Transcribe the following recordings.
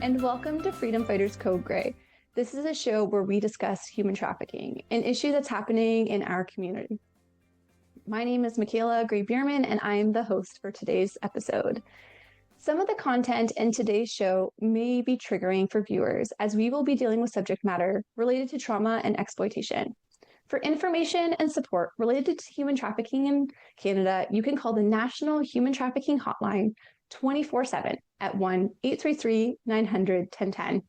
and welcome to Freedom Fighters Code Gray. This is a show where we discuss human trafficking, an issue that's happening in our community. My name is Michaela Gray-Bierman, and I am the host for today's episode. Some of the content in today's show may be triggering for viewers, as we will be dealing with subject matter related to trauma and exploitation. For information and support related to human trafficking in Canada, you can call the National Human Trafficking Hotline 24/7 at 1-833-900-1010.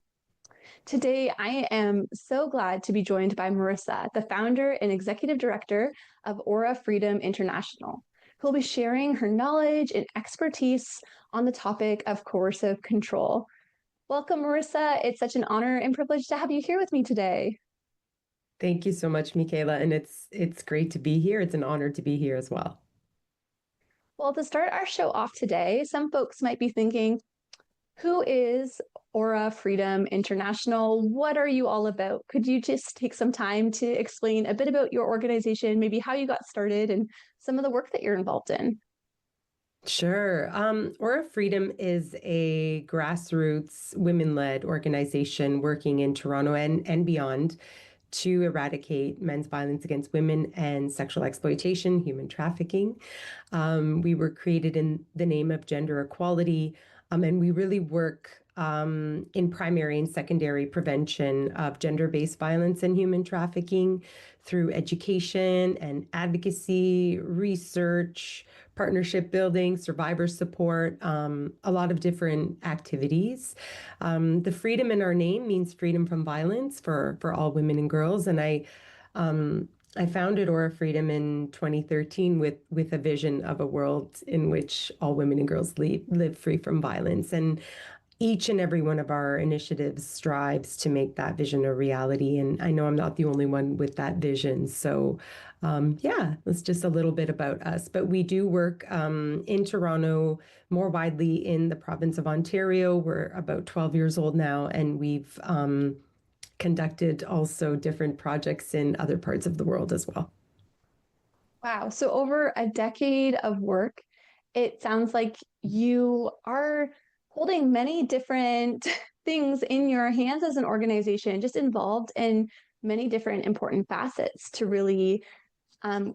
Today, I am so glad to be joined by Marissa, the founder and executive director of Aura Freedom International, who will be sharing her knowledge and expertise on the topic of coercive control. Welcome, Marissa. It's such an honor and privilege to have you here with me today. Thank you so much, Michaela, and it's great to be here. It's an honor to be here as well. Well, to start our show off today, some folks might be thinking, who is Aura Freedom International? What are you all about? Could you just take some time to explain a bit about your organization, maybe how you got started and some of the work that you're involved in? Sure. Aura Freedom is a grassroots women-led organization working in Toronto and beyond to eradicate men's violence against women and sexual exploitation, human trafficking. We were created in the name of gender equality, and we really work in primary and secondary prevention of gender-based violence and human trafficking through education and advocacy, research, partnership building, survivor support, a lot of different activities. The freedom in our name means freedom from violence for all women and girls. And I founded Aura Freedom in 2013 with a vision of a world in which all women and girls live free from violence. And each and every one of our initiatives strives to make that vision a reality. And I know I'm not the only one with that vision. So that's just a little bit about us. But we do work in Toronto, more widely in the province of Ontario. We're about 12 years old now, and we've conducted also different projects in other parts of the world as well. Wow. So over a decade of work, it sounds like you are holding many different things in your hands as an organization, just involved in many different important facets to really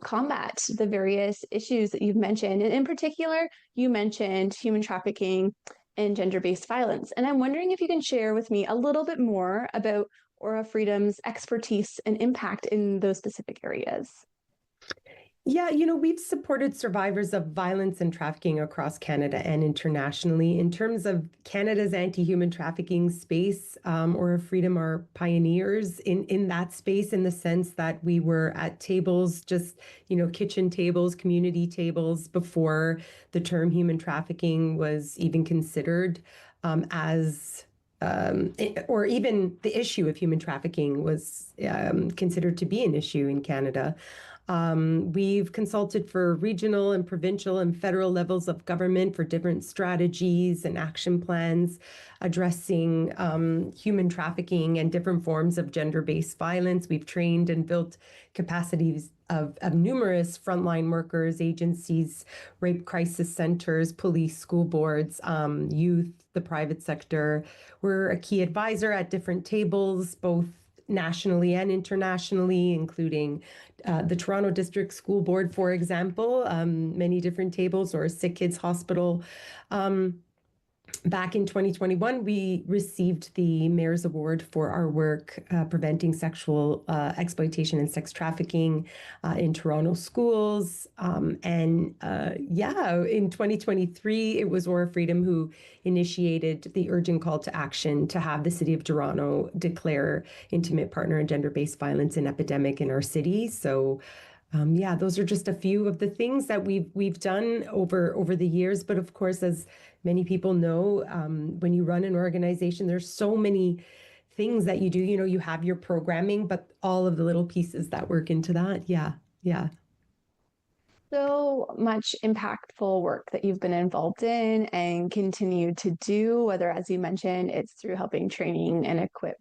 combat the various issues that you've mentioned. And in particular, you mentioned human trafficking and gender-based violence. And I'm wondering if you can share with me a little bit more about Aura Freedom's expertise and impact in those specific areas. Yeah, we've supported survivors of violence and trafficking across Canada and internationally. In terms of Canada's anti-human trafficking space, Aura Freedom are pioneers in that space, in the sense that we were at tables, just, kitchen tables, community tables, before the term human trafficking was even considered or even the issue of human trafficking was considered to be an issue in Canada. We've consulted for regional and provincial and federal levels of government for different strategies and action plans addressing human trafficking and different forms of gender-based violence. We've trained and built capacities of numerous frontline workers, agencies, rape crisis centers, police, school boards, youth, the private sector. We're a key advisor at different tables, both nationally and internationally, including the Toronto District School Board, for example, many different tables, or Sick Kids Hospital. Back in 2021, we received the Mayor's Award for our work preventing sexual exploitation and sex trafficking in Toronto schools. In 2023, it was Aura Freedom who initiated the urgent call to action to have the City of Toronto declare intimate partner and gender-based violence an epidemic in our city. So those are just a few of the things that we've done over the years. But of course, as many people know, when you run an organization, there's so many things that you do. You have your programming, but all of the little pieces that work into that. Yeah. So much impactful work that you've been involved in and continue to do, whether, as you mentioned, it's through helping training and equip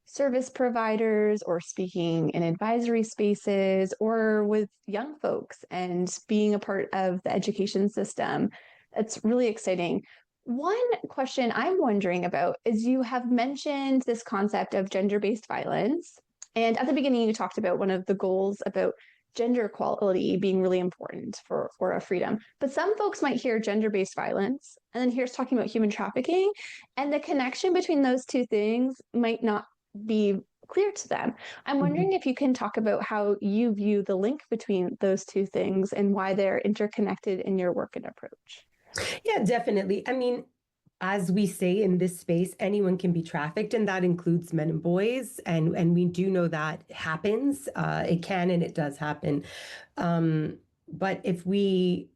service providers, or speaking in advisory spaces, or with young folks and being a part of the education system. It's really exciting. One question I'm wondering about is you have mentioned this concept of gender based violence. And at the beginning, you talked about one of the goals about gender equality being really important for a freedom. But some folks might hear gender based violence and then here's talking about human trafficking. And the connection between those two things might not be clear to them. I'm wondering Mhm. if you can talk about how you view the link between those two things and why they're interconnected in your work and approach. Yeah, definitely. I mean, as we say in this space, anyone can be trafficked, and that includes men and boys. And we do know that happens. It can and it does happen. But if we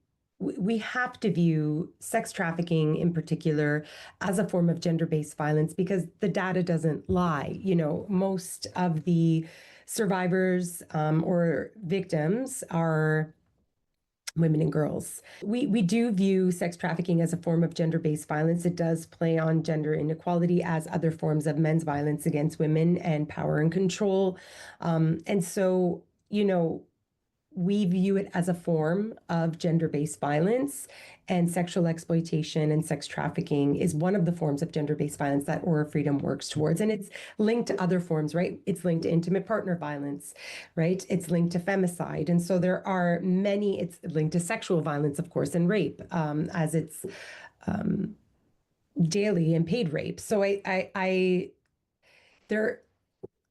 have to view sex trafficking in particular as a form of gender-based violence because the data doesn't lie. You know, most of the survivors or victims are women and girls. We do view sex trafficking as a form of gender-based violence. It does play on gender inequality as other forms of men's violence against women and power and control. And so, you know, we view it as a form of gender-based violence, and sexual exploitation and sex trafficking is one of the forms of gender-based violence that Aura Freedom works towards. And it's linked to other forms, right? It's linked to intimate partner violence, right? It's linked to femicide. And so there are many, it's linked to sexual violence, of course, and rape, as it's daily and paid rape. So there,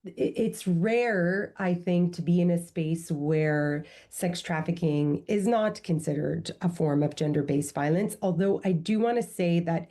it's rare, I think, to be in a space where sex trafficking is not considered a form of gender based violence. Although I do want to say that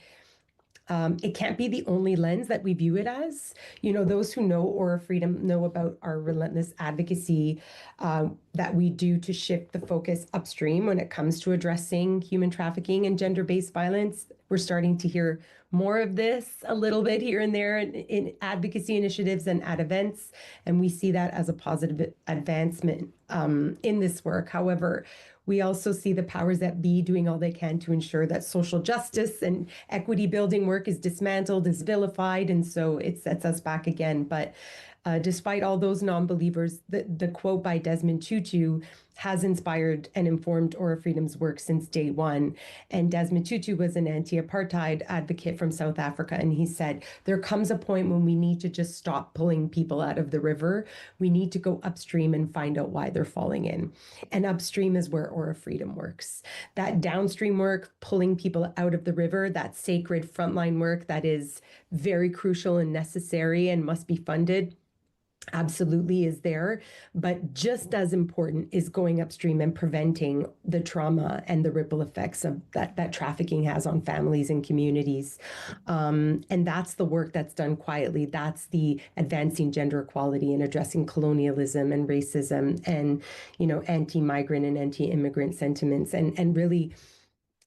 it can't be the only lens that we view it as. You know, those who know Aura Freedom know about our relentless advocacy that we do to shift the focus upstream when it comes to addressing human trafficking and gender based violence. We're starting to hear more of this a little bit here and there in advocacy initiatives and at events. And we see that as a positive advancement in this work. However, we also see the powers that be doing all they can to ensure that social justice and equity building work is dismantled, is vilified, and so it sets us back again. But despite all those non-believers, the quote by Desmond Tutu has inspired and informed Aura Freedom's work since day one. And Desmond Tutu was an anti-apartheid advocate from South Africa, and he said, there comes a point when we need to just stop pulling people out of the river. We need to go upstream and find out why they're falling in. And upstream is where Aura Freedom works. That downstream work, pulling people out of the river, that sacred frontline work that is very crucial and necessary and must be funded, absolutely is there. But just as important is going upstream and preventing the trauma and the ripple effects of that trafficking has on families and communities. And that's the work that's done quietly. That's the advancing gender equality and addressing colonialism and racism and, you know, anti-migrant and anti-immigrant sentiments, and really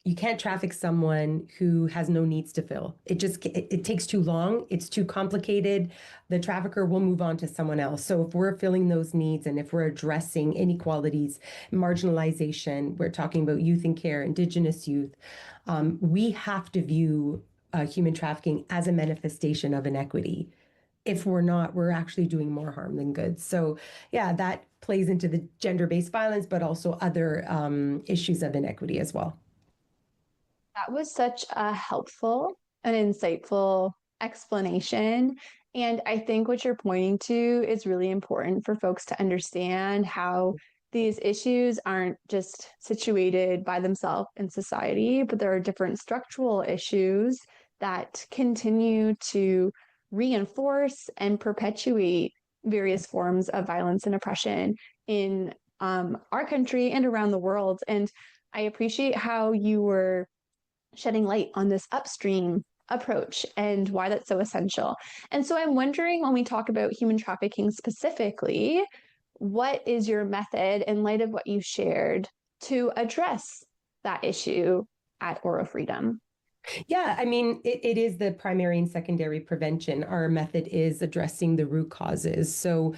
you can't traffic someone who has no needs to fill. It takes too long. It's too complicated. The trafficker will move on to someone else. So if we're filling those needs and if we're addressing inequalities, marginalization, we're talking about youth in care, Indigenous youth, we have to view human trafficking as a manifestation of inequity. If we're not, we're actually doing more harm than good. So yeah, that plays into the gender-based violence, but also other issues of inequity as well. That was such a helpful and insightful explanation. And I think what you're pointing to is really important for folks to understand how these issues aren't just situated by themselves in society, but there are different structural issues that continue to reinforce and perpetuate various forms of violence and oppression in our country and around the world. And I appreciate how you were shedding light on this upstream approach and why that's so essential. And so I'm wondering when we talk about human trafficking specifically, what is your method in light of what you shared to address that issue at Aura Freedom? Yeah, I mean, it is the primary and secondary prevention. Our method is addressing the root causes. So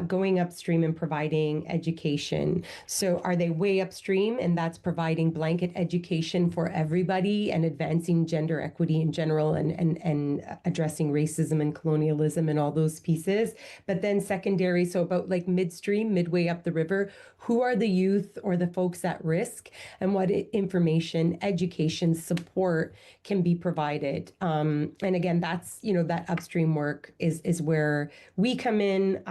going upstream and providing education. So are they way upstream and that's providing blanket education for everybody and advancing gender equity in general and addressing racism and colonialism and all those pieces? But then secondary, so about like midstream, midway up the river, who are the youth or the folks at risk and what information, education, support can be provided? And again, that's, that upstream work is where we come in,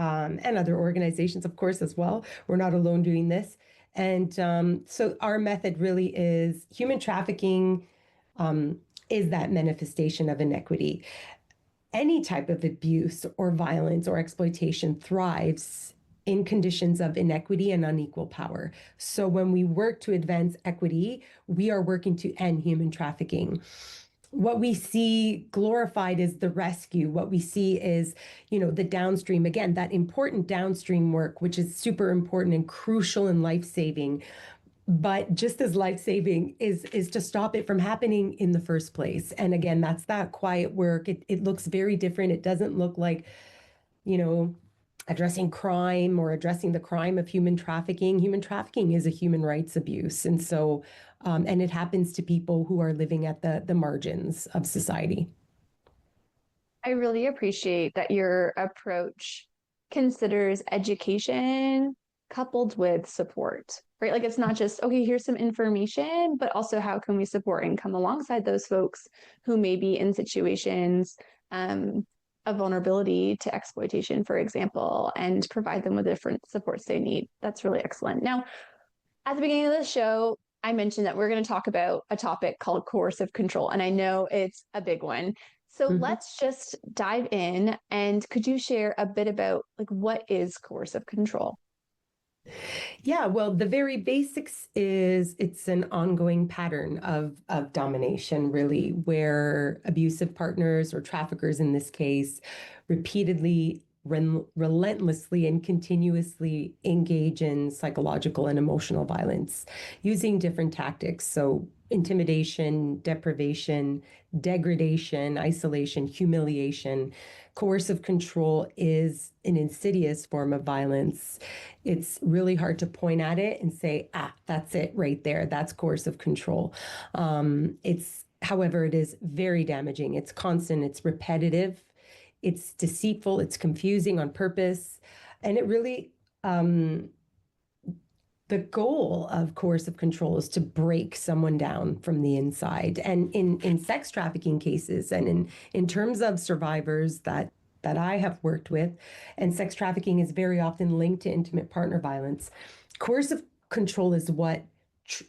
and other organizations, of course, as well. We're not alone doing this. And so our method really is human trafficking is that manifestation of inequity. Any type of abuse or violence or exploitation thrives in conditions of inequity and unequal power. So when we work to advance equity, we are working to end human trafficking. What we see glorified is the rescue. What we see is, the downstream, again, that important downstream work, which is super important and crucial and life-saving. But just as life-saving is to stop it from happening in the first place. And again, that's that quiet work. It looks very different. It doesn't look like, you know, addressing crime or addressing the crime of human trafficking. Human trafficking is a human rights abuse. And so, and it happens to people who are living at the margins of society. I really appreciate that your approach considers education coupled with support, right? Like it's not just, okay, here's some information, but also how can we support and come alongside those folks who may be in situations of vulnerability to exploitation, for example, and provide them with different supports they need. That's really excellent. Now, at the beginning of the show, I mentioned that we're going to talk about a topic called coercive control, and I know it's a big one. So Mm-hmm. let's just dive in, and could you share a bit about like what is coercive control? Yeah, well, the very basics is it's an ongoing pattern of domination, really, where abusive partners or traffickers in this case repeatedly, relentlessly, and continuously engage in psychological and emotional violence using different tactics. So, intimidation, deprivation, degradation, isolation, humiliation. Coercive control is an insidious form of violence. It's really hard to point at it and say, that's it right there. That's coercive control. However, it is very damaging. It's constant, it's repetitive, it's deceitful, it's confusing on purpose. And it really, the goal of coercive control is to break someone down from the inside. And in sex trafficking cases and in terms of survivors that I have worked with, and sex trafficking is very often linked to intimate partner violence, coercive control is what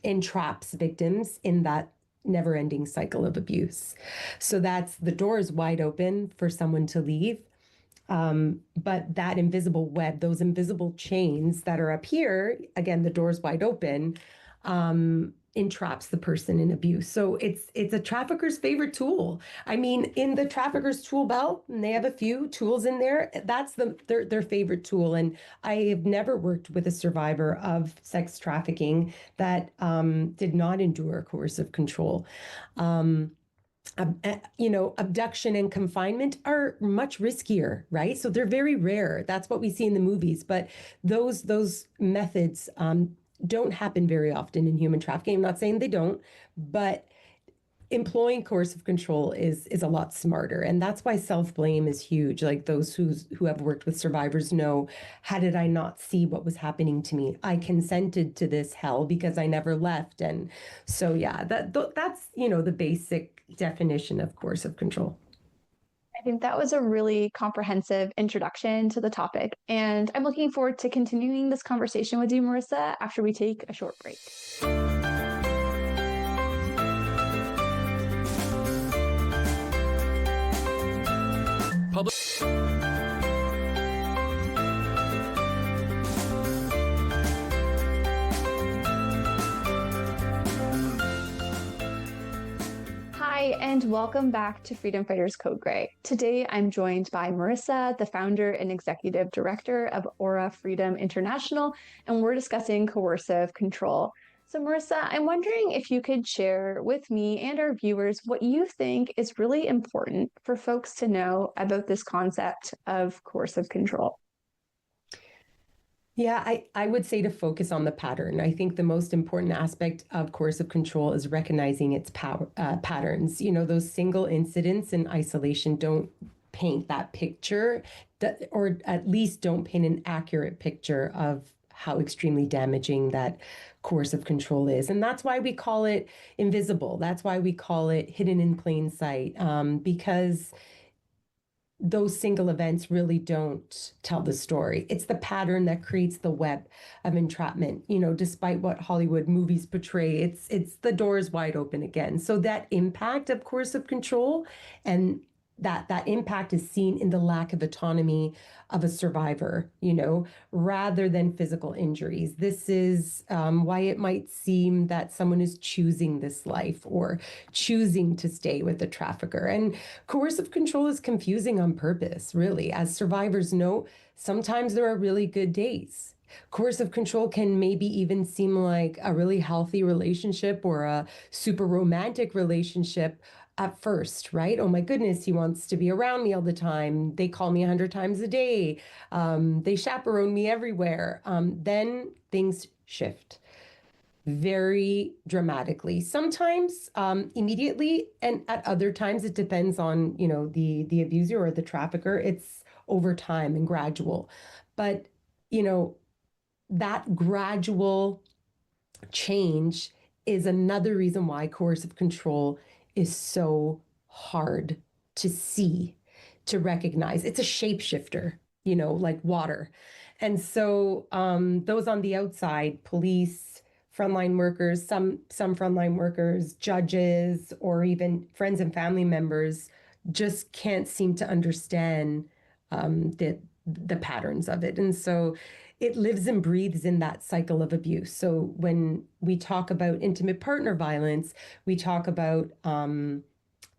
entraps victims in that never-ending cycle of abuse. So that's the door is wide open for someone to leave. But that invisible web, those invisible chains that are up here, again, the door's wide open, entraps the person in abuse. So it's a trafficker's favorite tool. I mean, in the trafficker's tool belt, and they have a few tools in there, that's their favorite tool. And I have never worked with a survivor of sex trafficking that did not endure coercive control. Abduction and confinement are much riskier, right? So they're very rare. That's what we see in the movies. But those methods don't happen very often in human trafficking. I'm not saying they don't, but employing coercive control is a lot smarter, and that's why self-blame is huge. Like those who have worked with survivors know, how did I not see what was happening to me? I consented to this hell because I never left. And so yeah, that's the basic definition of coercive control. I think that was a really comprehensive introduction to the topic, and I'm looking forward to continuing this conversation with you, Marissa, after we take a short break. Hi, and welcome back to Freedom Fighters Code Gray. Today, I'm joined by Marissa, the founder and executive director of Aura Freedom International, and we're discussing coercive control. So, Marissa, I'm wondering if you could share with me and our viewers what you think is really important for folks to know about this concept of coercive control. Yeah, I would say to focus on the pattern. I think the most important aspect of coercive control is recognizing its patterns. Those single incidents in isolation don't paint that picture, or at least don't paint an accurate picture of how extremely damaging that coercive control is. And that's why we call it invisible. That's why we call it hidden in plain sight, because those single events really don't tell the story. It's the pattern that creates the web of entrapment. Despite what Hollywood movies portray, it's the door is wide open again. So that impact of coercive control, and that impact is seen in the lack of autonomy of a survivor, rather than physical injuries. This is why it might seem that someone is choosing this life or choosing to stay with a trafficker. And coercive control is confusing on purpose, really. As survivors know, sometimes there are really good days. Coercive control can maybe even seem like a really healthy relationship or a super romantic relationship at first, right? Oh my goodness, he wants to be around me all the time. They call me 100 times a day. They chaperone me everywhere. Then things shift very dramatically. Sometimes immediately, and at other times it depends on the abuser or the trafficker. It's over time and gradual, but you know that gradual change is another reason why coercive control is so hard to see, to recognize. It's a shapeshifter, like water. And so those on the outside, police, frontline workers, some frontline workers, judges, or even friends and family members just can't seem to understand the patterns of it. And so it lives and breathes in that cycle of abuse. So when we talk about intimate partner violence, we talk about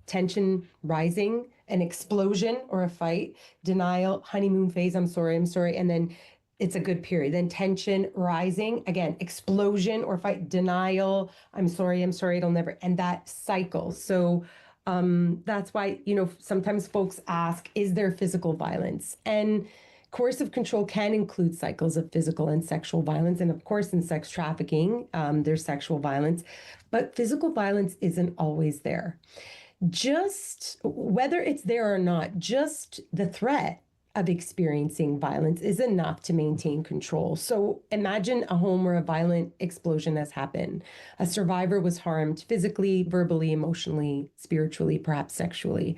tension rising, an explosion or a fight, denial, honeymoon phase, I'm sorry, and then it's a good period. Then tension rising, again, explosion or fight, denial, I'm sorry, it'll never, and that cycle. So that's why, sometimes folks ask, is there physical violence? And coercive control can include cycles of physical and sexual violence. And of course, in sex trafficking, there's sexual violence, but physical violence isn't always there. Just whether it's there or not, just the threat of experiencing violence is enough to maintain control. So imagine a home where a violent explosion has happened. A survivor was harmed physically, verbally, emotionally, spiritually, perhaps sexually.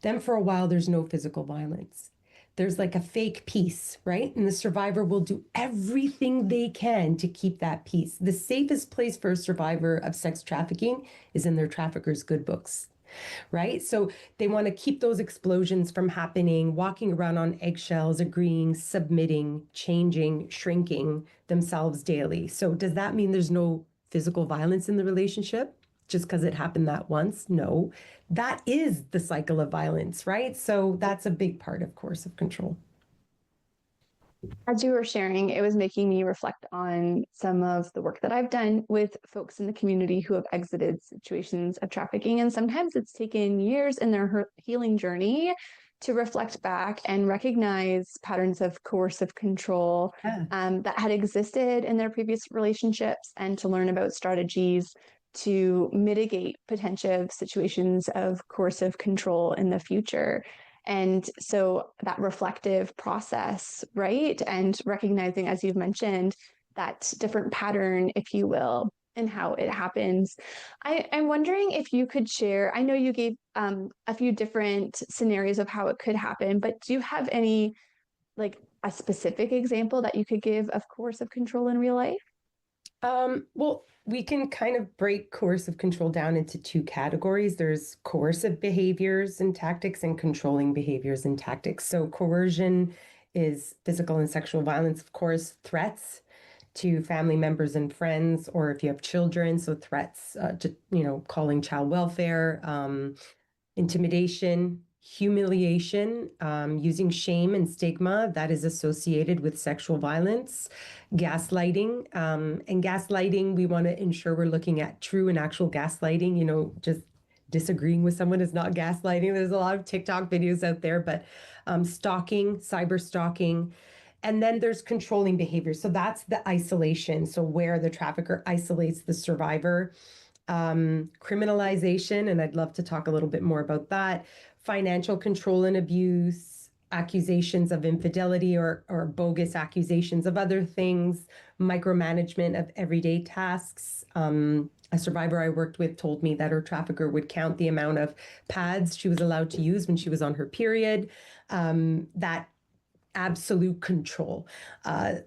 Then for a while, there's no physical violence. There's like a fake peace, right? And the survivor will do everything they can to keep that peace. The safest place for a survivor of sex trafficking is in their trafficker's good books, right? So they want to keep those explosions from happening, walking around on eggshells, agreeing, submitting, changing, shrinking themselves daily. So does that mean there's no physical violence in the relationship just because it happened that once? No, that is the cycle of violence, right? So that's a big part, of course, of control. As you were sharing, it was making me reflect on some of the work that I've done with folks in the community who have exited situations of trafficking. And sometimes it's taken years in their healing journey to reflect back and recognize patterns of coercive control Yeah. that had existed in their previous relationships, and to learn about strategies to mitigate potential situations of coercive control in the future. And so that reflective process, right? And recognizing, as you've mentioned, that different pattern, if you will, and how it happens. I'm wondering if you could share. I know you gave a few different scenarios of how it could happen, but do you have any, like a specific example that you could give of coercive control in real life? Well, we can kind of break coercive control down into two categories. There's coercive behaviors and tactics and controlling behaviors and tactics. So coercion is physical and sexual violence, of course, threats to family members and friends, or if you have children, so threats to, calling child welfare, intimidation, humiliation, using shame and stigma that is associated with sexual violence, gaslighting. And gaslighting, we want to ensure we're looking at true and actual gaslighting, just disagreeing with someone is not gaslighting. There's a lot of TikTok videos out there, but stalking, cyber stalking, And then there's controlling behavior. So that's the isolation. So where the trafficker isolates the survivor. Criminalization, and I'd love to talk a little bit more about that. Financial control and abuse, accusations of infidelity or bogus accusations of other things, micromanagement of everyday tasks. A survivor I worked with told me that her trafficker would count the amount of pads she was allowed to use when she was on her period. That absolute control,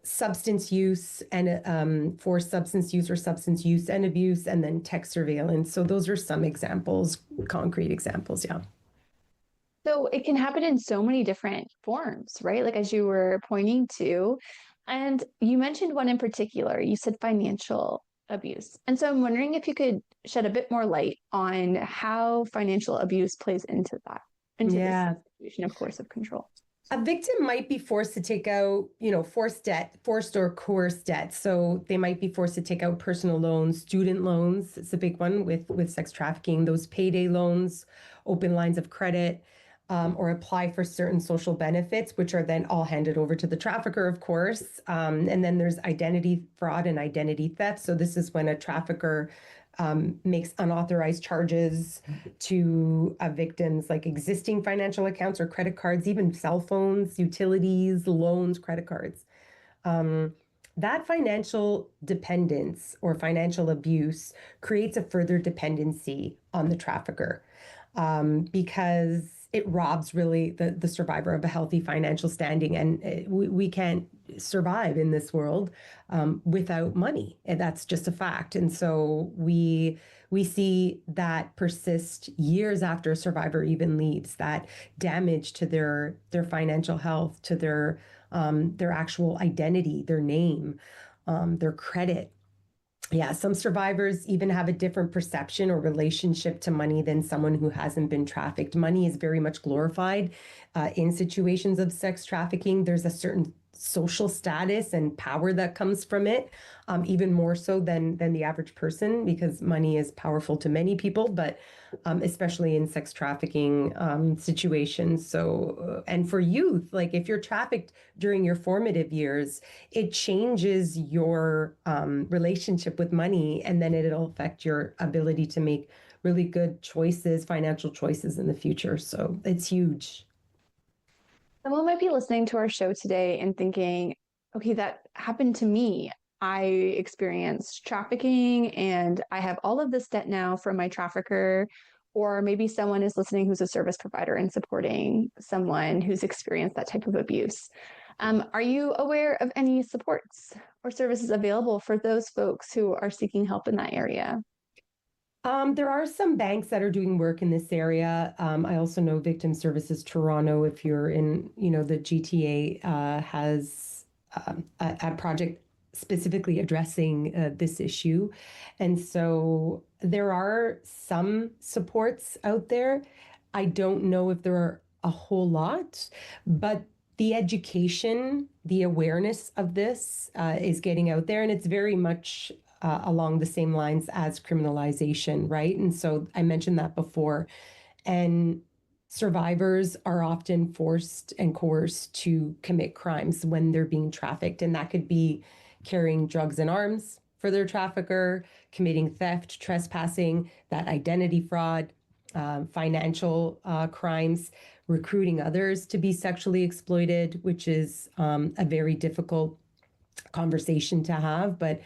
substance use and forced substance use or substance use and abuse, and then tech surveillance. So those are some examples, concrete examples. Yeah. So it can happen in so many different forms, right? Like as you were pointing to. And you mentioned one in particular. You said financial abuse. And so I'm wondering if you could shed a bit more light on how financial abuse plays into that, into this Yeah. situation of coercive control. A victim might be forced to take out, forced debt, forced or coerced debt. So they might be forced to take out personal loans, student loans. It's a big one with sex trafficking. Those payday loans, open lines of credit, or apply for certain social benefits, which are then all handed over to the trafficker, of course. And then there's identity fraud and identity theft. So this is when a trafficker makes unauthorized charges to a victim's like existing financial accounts or credit cards, even cell phones, utilities, loans, credit cards. That financial dependence or financial abuse creates a further dependency on the trafficker, because it robs really the survivor of a healthy financial standing. And we can't survive in this world without money. And that's just a fact. And so we see that persist years after a survivor even leaves, that damage to their financial health, to their actual identity, their name, their credit. Yeah, some survivors even have a different perception or relationship to money than someone who hasn't been trafficked. Money is very much glorified in situations of sex trafficking. There's a certain social status and power that comes from it, even more so than the average person, because money is powerful to many people, but especially in sex trafficking situations. So, and for youth, like if you're trafficked during your formative years, it changes your relationship with money, and then it'll affect your ability to make really good choices, financial choices in the future. So it's huge. Someone might be listening to our show today and thinking, okay, that happened to me. I experienced trafficking and I have all of this debt now from my trafficker. Or maybe someone is listening who's a service provider and supporting someone who's experienced that type of abuse. Are you aware of any supports or services available for those folks who are seeking help in that area? There are some banks that are doing work in this area. I also know Victim Services Toronto, if you're in, the GTA, has a project specifically addressing this issue. And so there are some supports out there. I don't know if there are a whole lot, but the education, the awareness of this is getting out there, and it's very much along the same lines as criminalization, right? And so I mentioned that before. And survivors are often forced and coerced to commit crimes when they're being trafficked. And that could be carrying drugs and arms for their trafficker, committing theft, trespassing, that identity fraud, financial crimes, recruiting others to be sexually exploited, which is a very difficult conversation to have. But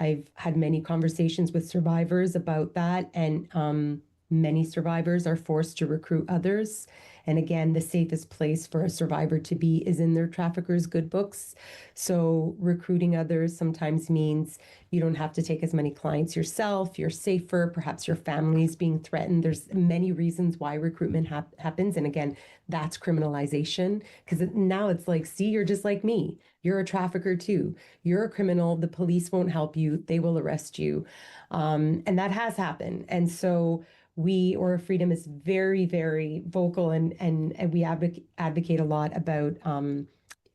I've had many conversations with survivors about that, and many survivors are forced to recruit others. And again, the safest place for a survivor to be is in their trafficker's good books. So recruiting others sometimes means you don't have to take as many clients yourself. You're safer. Perhaps your family is being threatened. There's many reasons why recruitment happens. And again, that's criminalization, because now it's like, see, you're just like me. You're a trafficker too. You're a criminal. The police won't help you. They will arrest you. And that has happened. And so we, Aura Freedom, is very, very vocal, and we advocate a lot about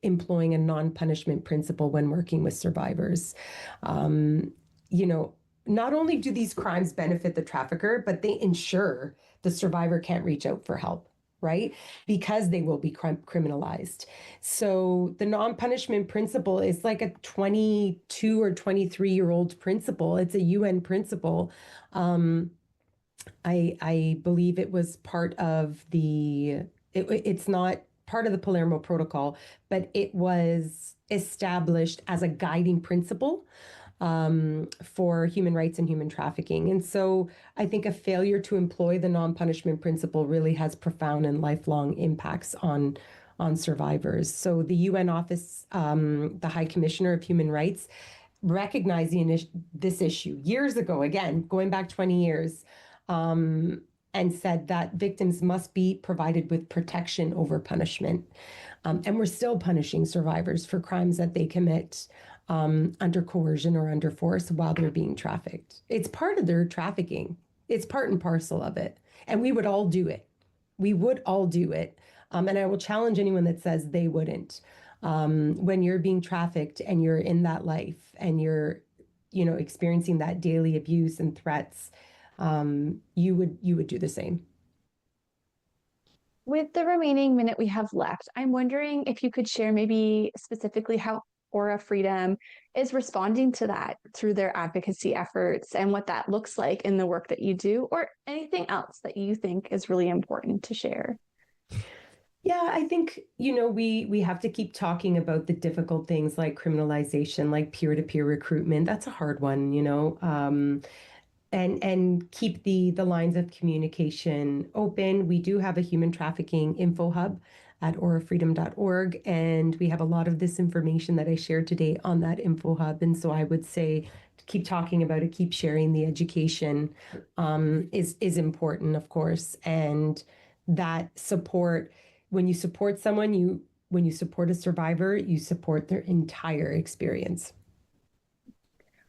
employing a non-punishment principle when working with survivors. Um, you know, Not only do these crimes benefit the trafficker, but they ensure the survivor can't reach out for help, right? Because they will be criminalized. So the non-punishment principle is like a 22 or 23-year-old principle. It's a UN principle. I believe it was part of it's not part of the Palermo Protocol, but it was established as a guiding principle for human rights and human trafficking. And so I think a failure to employ the non-punishment principle really has profound and lifelong impacts on survivors. So the UN Office, the High Commissioner of Human Rights, recognizing this issue years ago, again, going back 20 years, and said that victims must be provided with protection over punishment. And we're still punishing survivors for crimes that they commit under coercion or under force while they're being trafficked. It's part of their trafficking. It's part and parcel of it. And we would all do it. We would all do it. And I will challenge anyone that says they wouldn't. When you're being trafficked and you're in that life and you're, experiencing that daily abuse and threats, you would do the same. With the remaining minute we have left, I'm wondering if you could share maybe specifically how Aura Freedom is responding to that through their advocacy efforts and what that looks like in the work that you do, or anything else that you think is really important to share. Yeah, I think, we have to keep talking about the difficult things like criminalization, like peer-to-peer recruitment. That's a hard one, and keep the lines of communication open. We do have a human trafficking info hub at aurafreedom.org, and we have a lot of this information that I shared today on that info hub. And so I would say to keep talking about it, keep sharing the education is important, of course, and that support. When you support someone, when you support a survivor, you support their entire experience.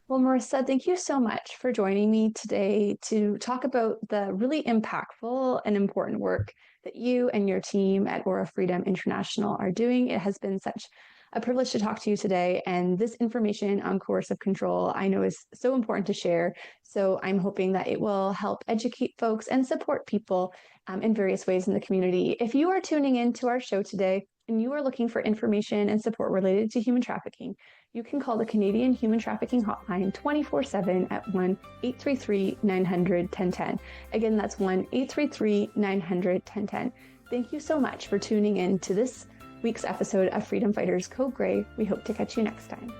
Well, Marissa, thank you so much for joining me today to talk about the really impactful and important work that you and your team at Aura Freedom International are doing. It has been such a privilege to talk to you today. And this information on coercive control, I know, is so important to share. So I'm hoping that it will help educate folks and support people in various ways in the community. If you are tuning in to our show today and you are looking for information and support related to human trafficking, you can call the Canadian Human Trafficking Hotline 24/7 at 1-833-900-1010. Again, that's 1-833-900-1010. Thank you so much for tuning in to this week's episode of Freedom Fighters Code Grey. We hope to catch you next time.